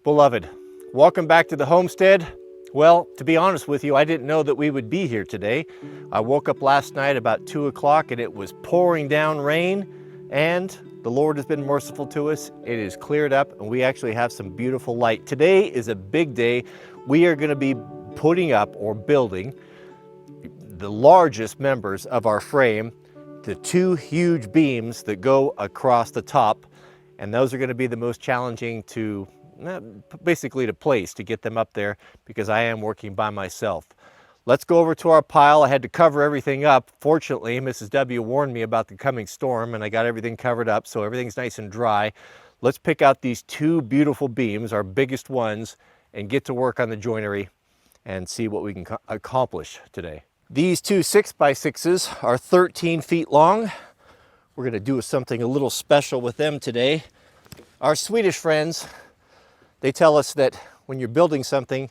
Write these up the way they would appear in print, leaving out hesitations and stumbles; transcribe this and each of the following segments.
Beloved, welcome back to the homestead. Well, to be honest with you, I didn't know that we would be here today. I woke up last night about 2 o'clock and it was pouring down rain, and the Lord has been merciful to us. It is cleared up and we actually have some beautiful light. Today is a big day. We are going to be putting up or building the largest members of our frame, the two huge beams that go across the top, and those are going to be the most challenging to basically to place, to get them up there, because I am working by myself. Let's go over to our pile. I had to cover everything up. Fortunately, Mrs. W warned me about the coming storm and I got everything covered up, so everything's nice and dry. Let's pick out these two beautiful beams, our biggest ones, and get to work on the joinery and see what we can accomplish today. These two 6x6s are 13 feet long. We're going to do something a little special with them today. Our Swedish friends, they tell us that when you're building something,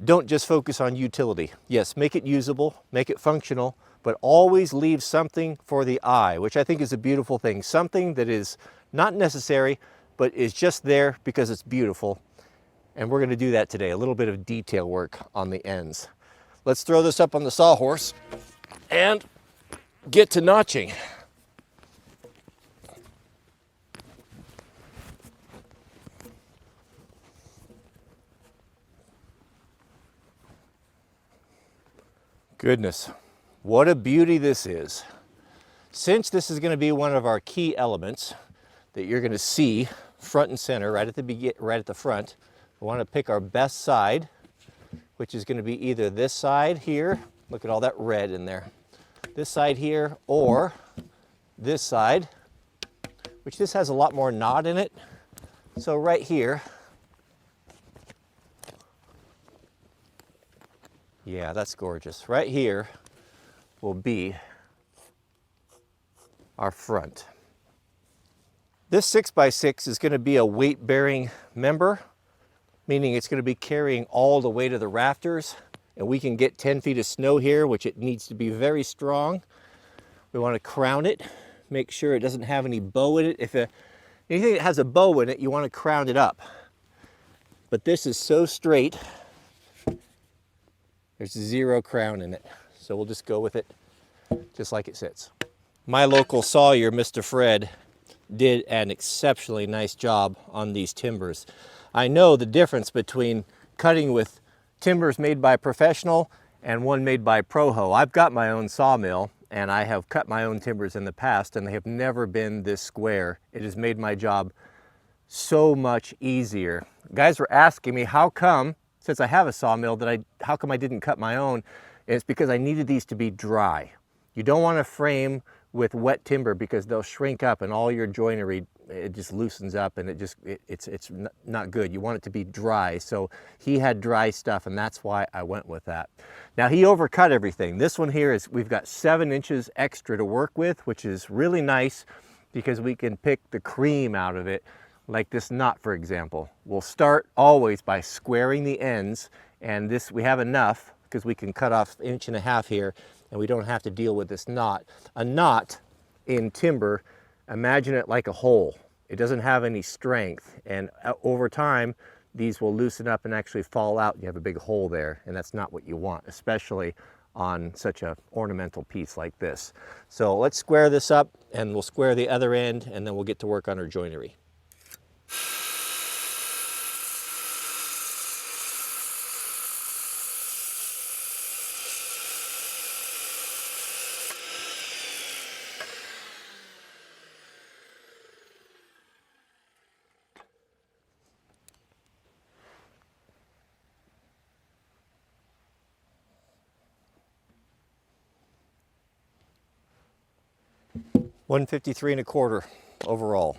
don't just focus on utility. Yes, make it usable, make it functional, but always leave something for the eye, which I think is a beautiful thing. Something that is not necessary, but is just there because it's beautiful. And we're going to do that today, a little bit of detail work on the ends. Let's throw this up on the sawhorse and get to notching. Goodness, what a beauty this is. Since this is going to be one of our key elements that you're going to see front and center right at the front, we want to pick our best side, which is going to be either this side here, look at all that red in there, this side here, or this side, which this has a lot more knot in it. So right here, yeah, that's gorgeous. Right here will be our front. This 6x6 is going to be a weight-bearing member, meaning it's going to be carrying all the weight of the rafters, and we can get 10 feet of snow here, which it needs to be very strong. We want to crown it, make sure it doesn't have any bow in it. If anything that has a bow in it, you want to crown it up. But this is so straight, there's zero crown in it. So we'll just go with it just like it sits. My local sawyer, Mr. Fred, did an exceptionally nice job on these timbers. I know the difference between cutting with timbers made by a professional and one made by Proho. I've got my own sawmill and I have cut my own timbers in the past and they have never been this square. It has made my job so much easier. Guys were asking me, how come, since I have a sawmill, how come I didn't cut my own? And it's because I needed these to be dry. You don't want to frame with wet timber because they'll shrink up and all your joinery, it just loosens up and it's not good. You want it to be dry. So he had dry stuff and that's why I went with that. Now he overcut everything. This one here is, we've got 7 inches extra to work with, which is really nice because we can pick the cream out of it. Like this knot, for example. We'll start always by squaring the ends, and this we have enough because we can cut off 1.5 inches here and we don't have to deal with this knot. A knot in timber, imagine it like a hole. It doesn't have any strength, and over time these will loosen up and actually fall out and you have a big hole there, and that's not what you want, especially on such an ornamental piece like this. So let's square this up and we'll square the other end and then we'll get to work on our joinery. 153 1/4 overall.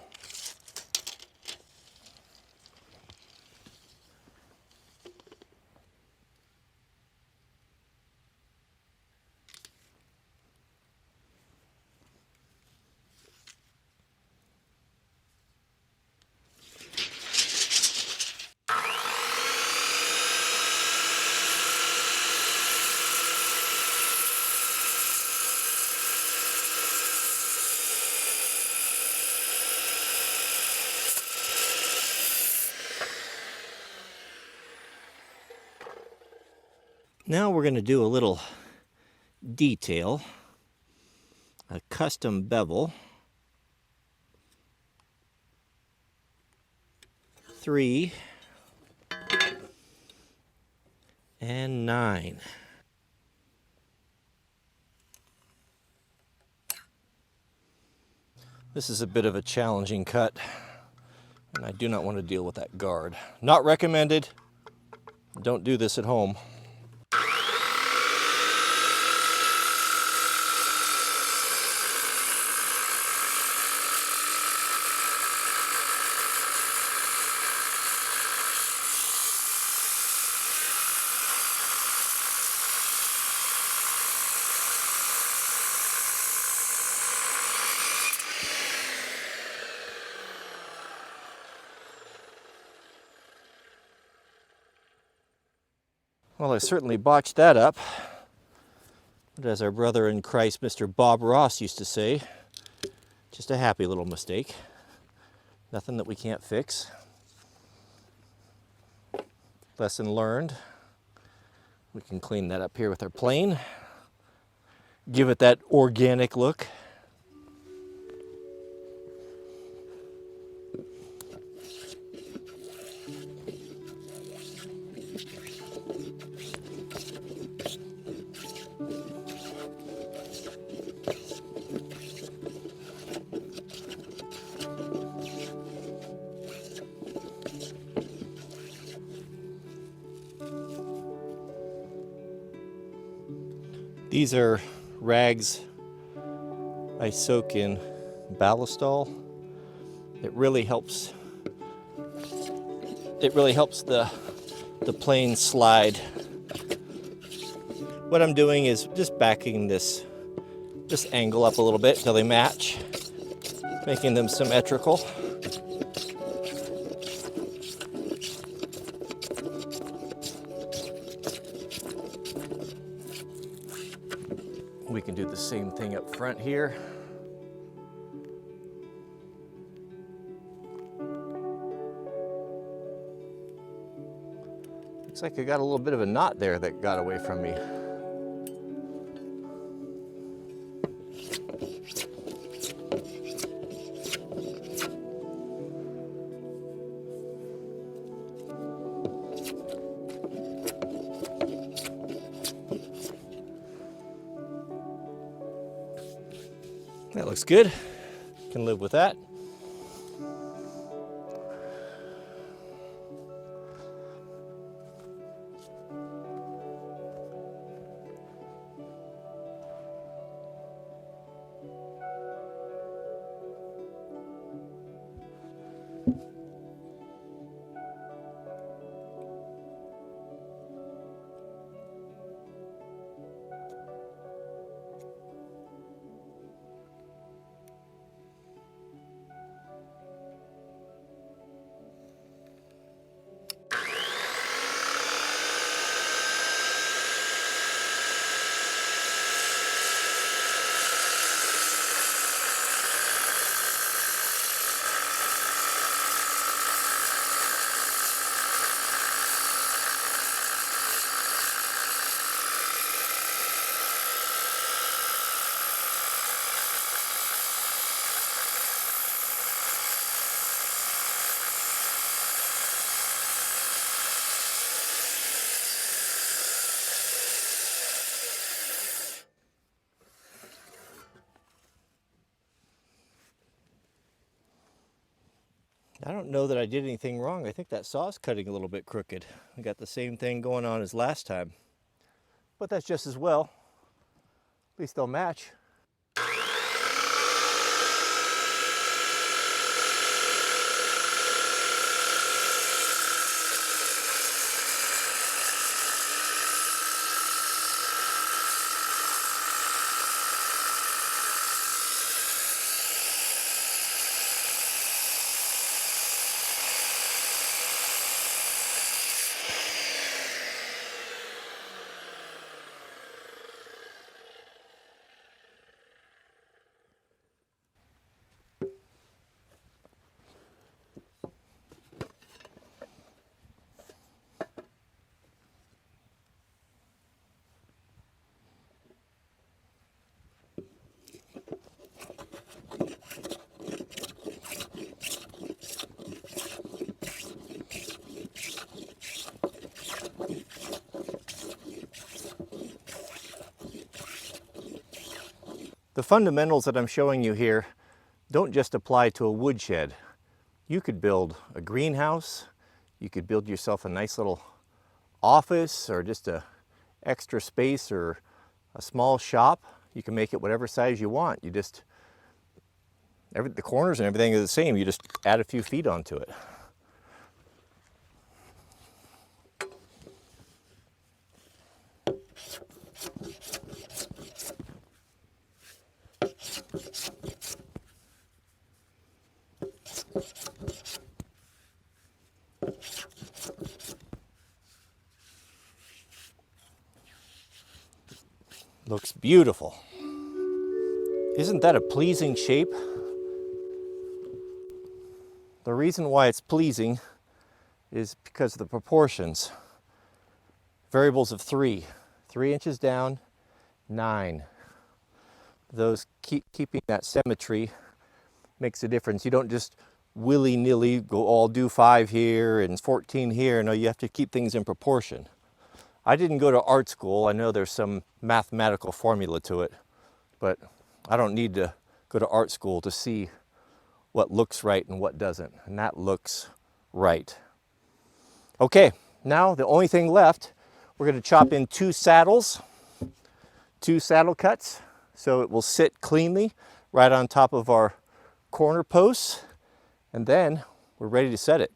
Now we're going to do a little detail, a custom bevel. 3 and 9. This is a bit of a challenging cut, and I do not want to deal with that guard. Not recommended. Don't do this at home. Well, I certainly botched that up. But as our brother in Christ, Mr. Bob Ross, used to say, just a happy little mistake. Nothing that we can't fix. Lesson learned. We can clean that up here with our plane. Give it that organic look. These are rags I soak in ballistol. It really helps the plane slide. What I'm doing is just backing this angle up a little bit until they match, making them symmetrical. We can do the same thing up front here. Looks like I got a little bit of a knot there that got away from me. That looks good. Can live with that. I don't know that I did anything wrong. I think that saw's cutting a little bit crooked. I got the same thing going on as last time. But that's just as well. At least they'll match. The fundamentals that I'm showing you here don't just apply to a woodshed. You could build a greenhouse, you could build yourself a nice little office or just a extra space or a small shop. You can make it whatever size you want. You just, the corners and everything is the same. You just add a few feet onto it. Looks beautiful. Isn't that a pleasing shape? The reason why it's pleasing is because of the proportions. Variables of 3 inches down, 9. Those keeping that symmetry makes a difference. You don't just willy-nilly do 5 here and 14 here. No, you have to keep things in proportion. I didn't go to art school. I know there's some mathematical formula to it, but I don't need to go to art school to see what looks right and what doesn't, and that looks right. Okay, now the only thing left, we're going to chop in 2 saddles, 2 saddle cuts, so it will sit cleanly right on top of our corner posts, and then we're ready to set it.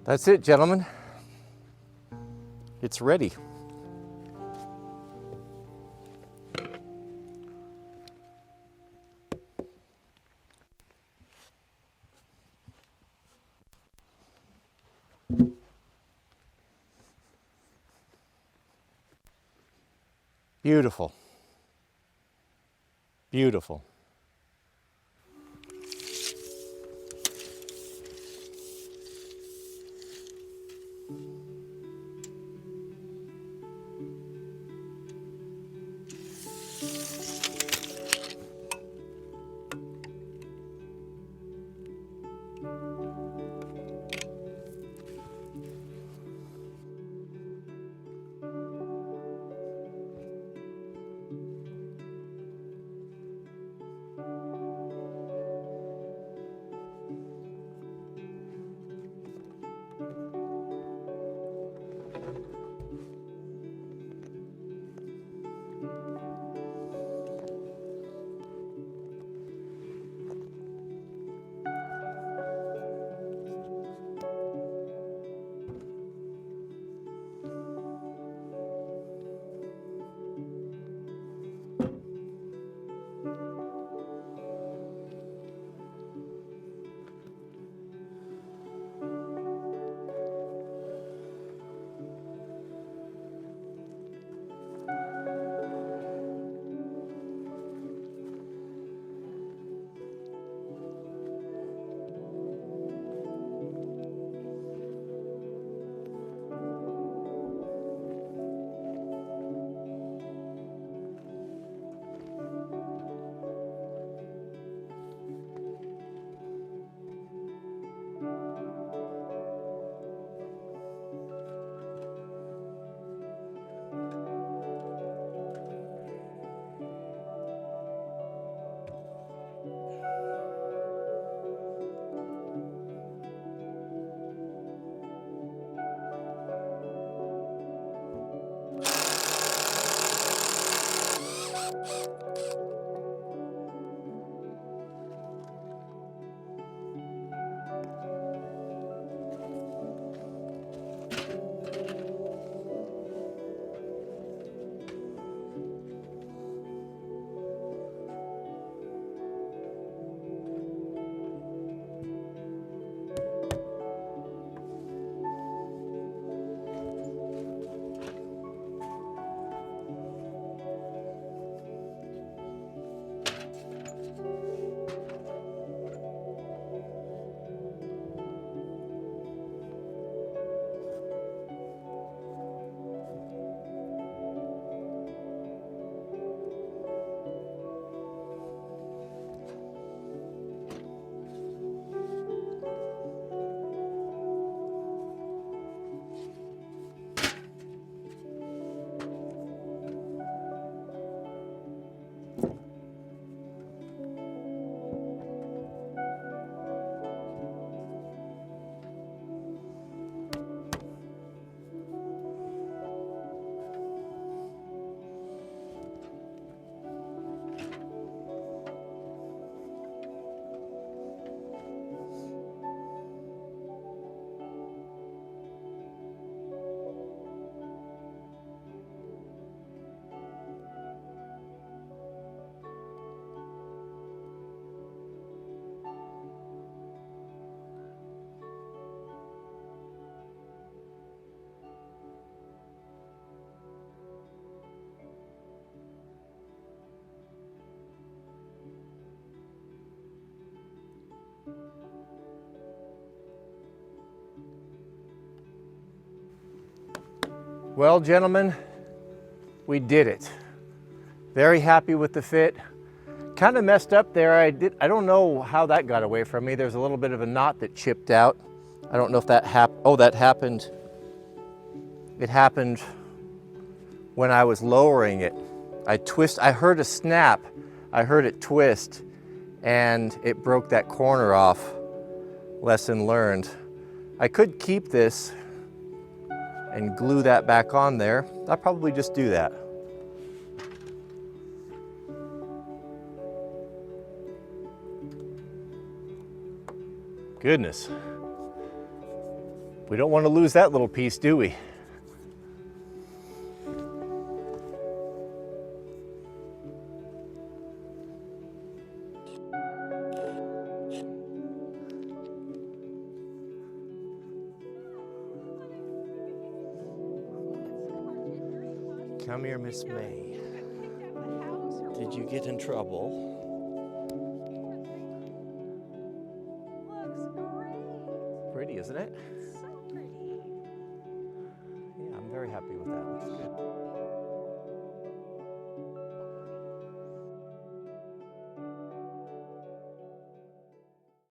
That's it, gentlemen. It's ready. Beautiful. Beautiful. Well, gentlemen, we did it. Very happy with the fit. Kind of messed up there. I don't know how that got away from me. There's a little bit of a knot that chipped out. I don't know if that happened. Oh, that happened. It happened when I was lowering it. I heard a snap. I heard it twist and it broke that corner off. Lesson learned. I could keep this and glue that back on there. I'll probably just do that. Goodness. We don't want to lose that little piece, do we? Come here, Miss May. Did you get in trouble? Looks great. Pretty, isn't it? So pretty. Yeah, I'm very happy with that. Looks good.